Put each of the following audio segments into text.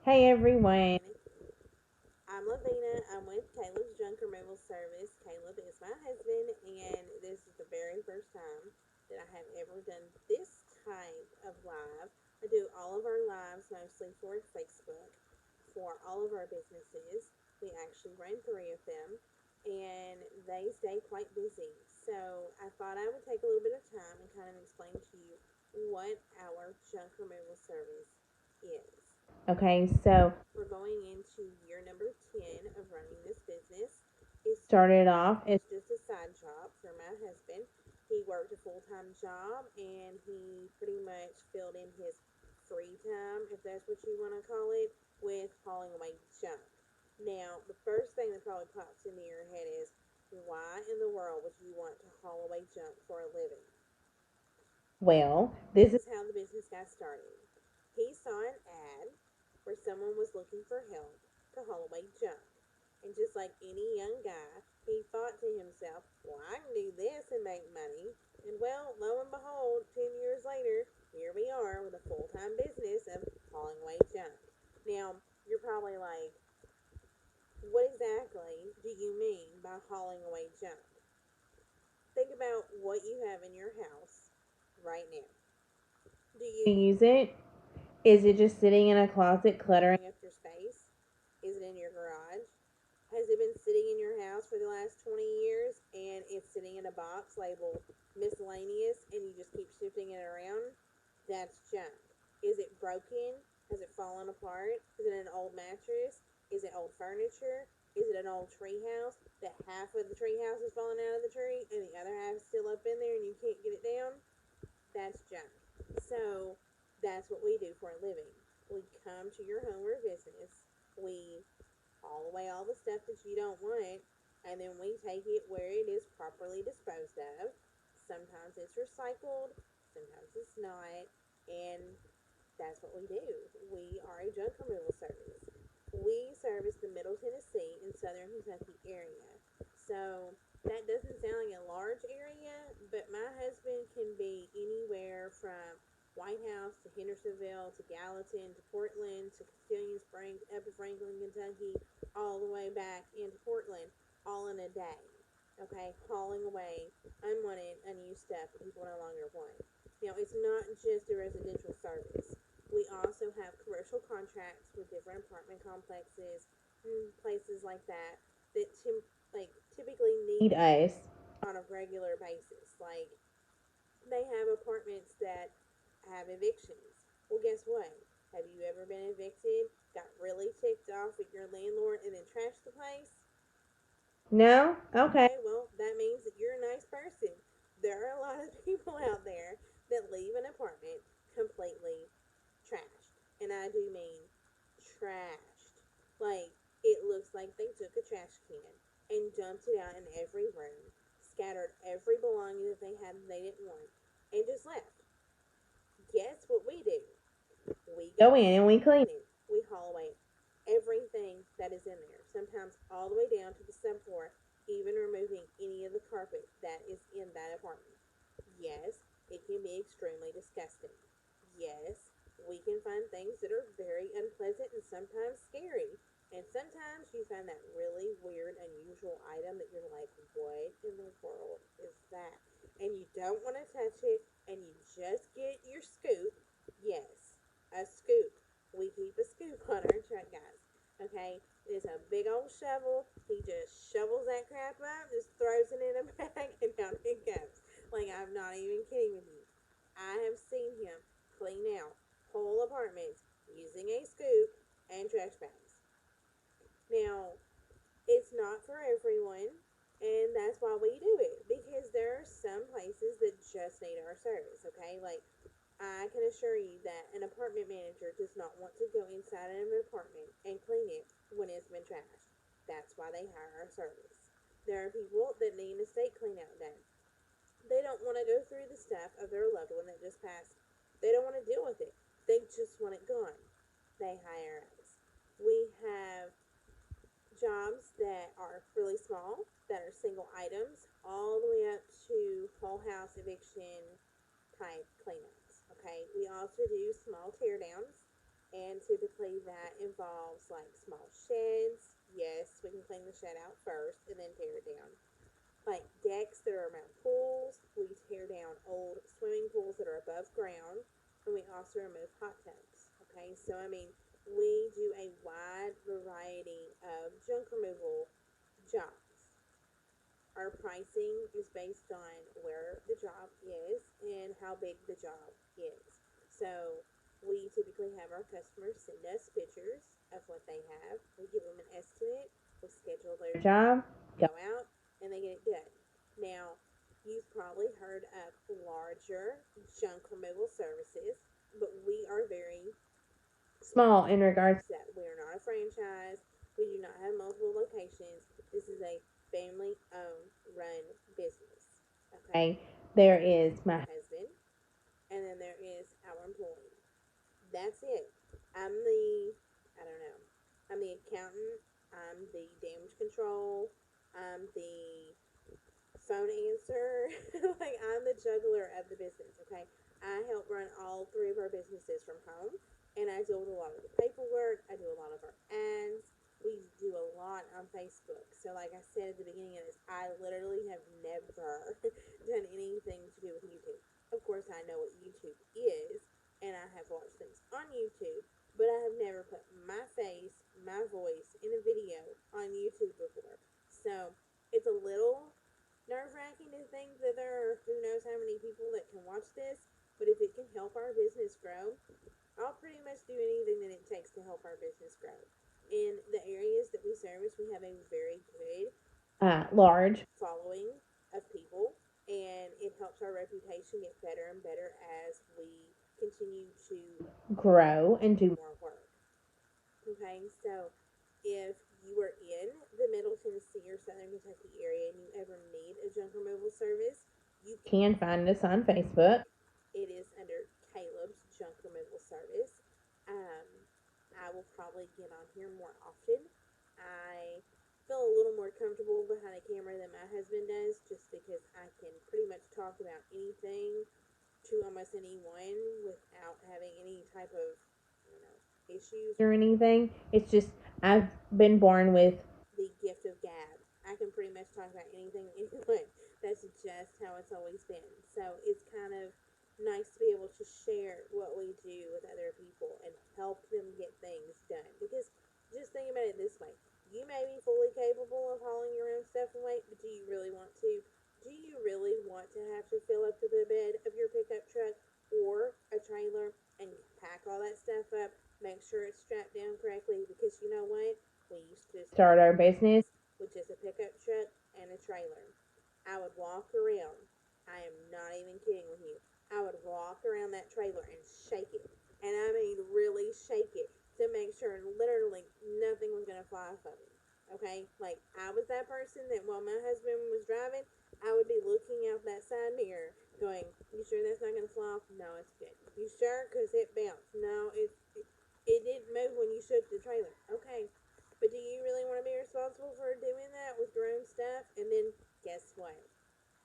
Hey everyone. I'm Lavina. I'm with Caleb's Junk Removal Service. Caleb is my husband, and this is the very first time that I have ever done this type of live. I do all of our lives mostly for Facebook for all of our businesses. We actually run three of them, and they stay quite busy. So I thought I would take a little bit of time and kind of explain to you what our junk removal service is. Okay, so We're going into year number 10 of running this business. It started started out off as as just a side job for my husband. He worked a full time job and he pretty much filled in his free time, if that's what you want to call it, with hauling away junk. Now, the first thing that probably pops into your head is why in the world would you want to haul away junk for a living? well. This This is is how the business got started. He saw an ad where someone was looking for help to haul away junk. And just like any young guy, he thought to himself, well, I can do this and make money. And well, lo and behold, 10 years later, here we are with a full time business of hauling away junk. Now, you're probably like, what exactly do you mean by hauling away junk? Think about what you have in your house right now. Do you use it. Is it just sitting in a closet cluttering? up your space? Is it in your garage? Has it been sitting in your house for the last 20 years and it's sitting in a box labeled miscellaneous and you just keep shifting it around? That's junk. Is it broken? Has it fallen apart? Is it an old mattress? Is it old furniture? Is it an old tree house that half of the tree house is falling out of the tree and the other half is still up in there and you can't get it down? That's junk. So that's what we do for a living. We come to your home or business. We haul away all the stuff that you don't want, and then we take it where it is properly disposed of. Sometimes it's recycled, sometimes it's not, and that's what we do. We are a junk removal service. We service the Middle Tennessee and Southern Kentucky area. So that doesn't sound like a large area, but my husband can be anywhere from White House to Hendersonville to Gallatin to Portland to Castilian Springs up to Franklin, Kentucky, all the way back into Portland, all in a day. Okay, hauling away unwanted, unused stuff that people no longer want. Now, it's not just a residential service. We also have commercial contracts with different apartment complexes and places like that that typically need Need us. on a regular basis. Like they have apartments that have evictions. Well, guess what? Have you ever been evicted, got really ticked off at your landlord, and then trashed the place? No? Okay. Okay, well, that means that you're a nice person. There are a lot of people out there that leave an apartment completely trashed. And I do mean trashed. Like, it looks like they took a trash can and dumped it out in every room, scattered every belonging that they had that they didn't want, and just left. Guess what we do? We go Go in in and we and we clean. clean it. We haul away everything that is in there, sometimes all the way down to the subfloor, even removing any of the carpet that is in that apartment. Yes, it can be extremely disgusting. Yes, we can find things that are very unpleasant and sometimes scary. And sometimes you find that really weird, unusual item that you're like, what in the world is that? And you don't want to touch it, and you just get your scoop. Yes, a scoop. We keep a scoop on our truck, guys. Okay, it's a big old shovel. He just shovels that crap up, just throws it in a bag, and down it goes. Like, I'm not even kidding with you. I have seen him clean out whole apartments using a scoop and trash bags. Now, it's not for everyone, and that's why we do it because there are some places that just need our service, okay? Like, I can assure you that an apartment manager does not want to go inside of an apartment and clean it when it's been trashed. That's why they hire our service. There are people that need an estate clean out done. They don't want to go through the stuff of their loved one that just passed. They don't want to deal with it. They just want it gone. They hire us. We have jobs that are really small, that are single items, all the way up to whole house eviction type cleanups. Okay, we also do small tear downs, and typically that involves like small sheds. Yes, we can clean the shed out first and then tear it down. Like decks that are around pools, we tear down old swimming pools that are above ground, and we also remove hot tubs. Okay, so I mean, we do a wide variety of junk removal jobs. Our pricing is based on where the job is and how big the job is. So we typically have our customers send us pictures of what they have. We give them an estimate. We schedule their job. go out, and they get it done. Now, you've probably heard of larger junk removal services, but we are very Small in regards that we are not a franchise. We do not have multiple locations. This is a family owned, run business. Okay. okay, there is my Husband, and then there is our employee. That's it. I'm the, I don't know, I'm the accountant, I'm the damage control, I'm the phone answer. Like, I'm the juggler of the business, okay? I help run all three of our businesses from home, and I deal with a lot of the paperwork. I do a lot of our ads. We do a lot on Facebook. So, like I said at the beginning of this, I literally have never done anything to do with YouTube. Of course, I know what YouTube is, and I have watched things on YouTube, but I have never put my face, my voice in a video on YouTube before. So, it's a little nerve-wracking to think that there are who knows how many people that can watch this, but if it can help our business grow, I'll pretty much do anything that it takes to help our business grow. In the areas that we service, we have a very good large following of people, and it helps our reputation get better and better as we continue to grow and do more work. Okay, so if you are in the Middle Tennessee or Southern Kentucky area and you ever need a junk removal service, you can find us on Facebook. it is under Caleb's Junk Removal Service. Um, I will probably get on here more often. I feel a little more comfortable behind a camera than my husband does, just because I can pretty much talk about anything to almost anyone without having any type of, I don't know, issues. Or anything. It's just I've been born with The gift of gab. I can pretty much talk about anything anyway. That's just how it's always been. So it's kind of nice to be able to share what we do with other people and help them get things done. Because just think about it this way. You may be fully capable of hauling your own stuff away, but do you really want to? Do you really want to have to fill up to the bed of your pickup truck or a trailer and pack all that stuff up, make sure it's strapped down correctly? Because you know what? We used to start our business. with just a pickup truck and a trailer. I would walk around. I am not even kidding with you. I would walk around that trailer and shake it. And I mean really shake it to make sure literally nothing was going to fly off of it. Okay? Like, I was that person that while my husband was driving, I would be looking out that side mirror going, you sure that's not going to fly off? No, it's good. You sure? Because it bounced. No, it didn't move when you shook the trailer. Okay, but do you really want to be responsible for doing that with your own stuff? And then guess what?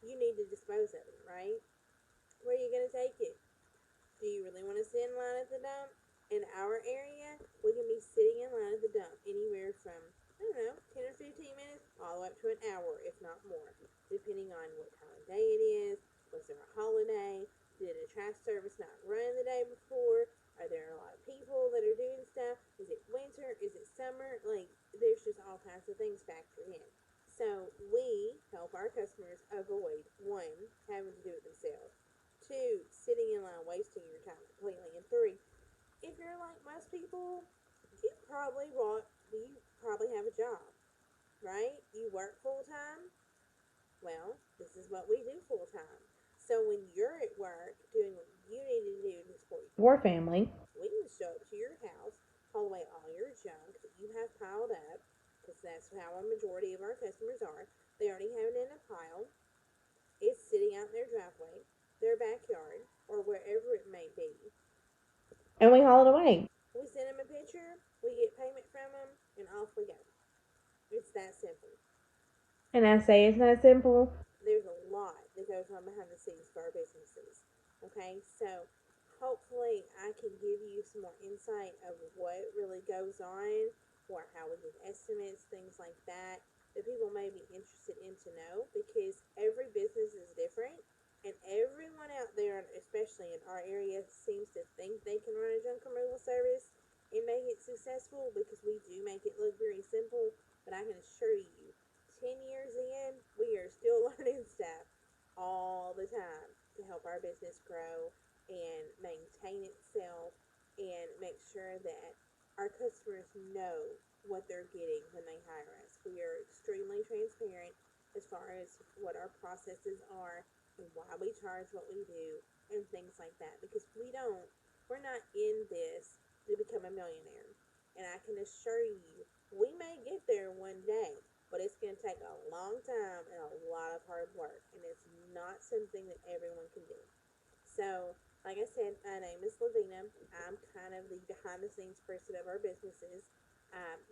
You need to dispose of it, right? Where are you going to take it? Do you really want to sit in line at the dump? In our area, we can be sitting in line at the dump anywhere from, I don't know, 10 or 15 minutes all the way up to an hour, if not more, depending on what time of day it is. Was there a holiday? Did a trash service not run the day before? Are there a lot of people that are doing stuff? Is it winter? Is it summer? Like, there's just all kinds of things factored in. So we help our customers avoid, one, having to do it themselves, two, sitting in line wasting your time completely, and three, if you're like most people, you probably have a job, right? You work full time. Well, this is what we do full time. So when you're at work doing what you need to do to support Your family. we can show up to your house, haul away all your junk that you have piled up, because that's how a majority of our customers are. They already have it in a pile. It's sitting out in their driveway, their backyard, or wherever it may be. And we haul it away. We send them a picture, we get payment from them, and off we go. It's that simple. And I say it's not simple. There's a lot that goes on behind the scenes for our businesses. Okay, so hopefully I can give you some more insight of what really goes on, or how we give estimates, things like that, that people may be interested in to know, because every business is different, and everyone out there, especially in our area, seems to think they can run a junk removal service and make it successful, because we do make it look very simple. But I can assure you, 10 years in, we are still learning stuff all the time to help our business grow and maintain itself, and make sure that our customers know what they're getting when they hire us. We are extremely transparent as far as what our processes are and why we charge what we do and things like that, because we're not in this to become a millionaire. And I can assure you, we may get there one day, but it's going to take a long time and a lot of hard work, and it's not something that everyone can do. So, like I said, my name is Lavina. I'm kind of the behind the scenes person of our businesses.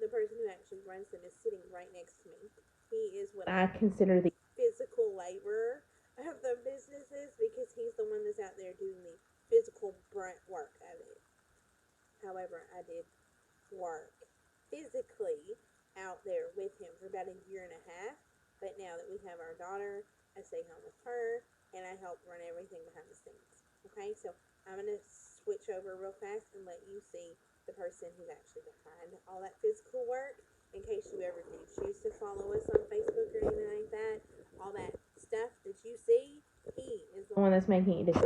The person who actually runs them is sitting right next to me. He is what I I consider the physical labor of the businesses, because he's the one that's out there doing the physical brunt work of it. However, I did work physically out there with him for about a year and a half. But now that we have our daughter, I stay home with her and I help run everything behind the scenes. Okay, so I'm going to switch over real fast and let you see the person who's actually behind all that physical work, in case you ever do choose to follow us on Facebook or anything like that. All that stuff that you see, he is the one that's making it.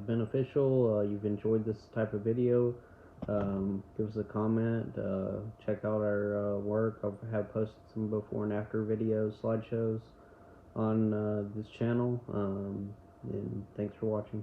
Beneficial, you've enjoyed this type of video, give us a comment, check out our work. I have posted some before and after videos, slideshows on this channel, and thanks for watching.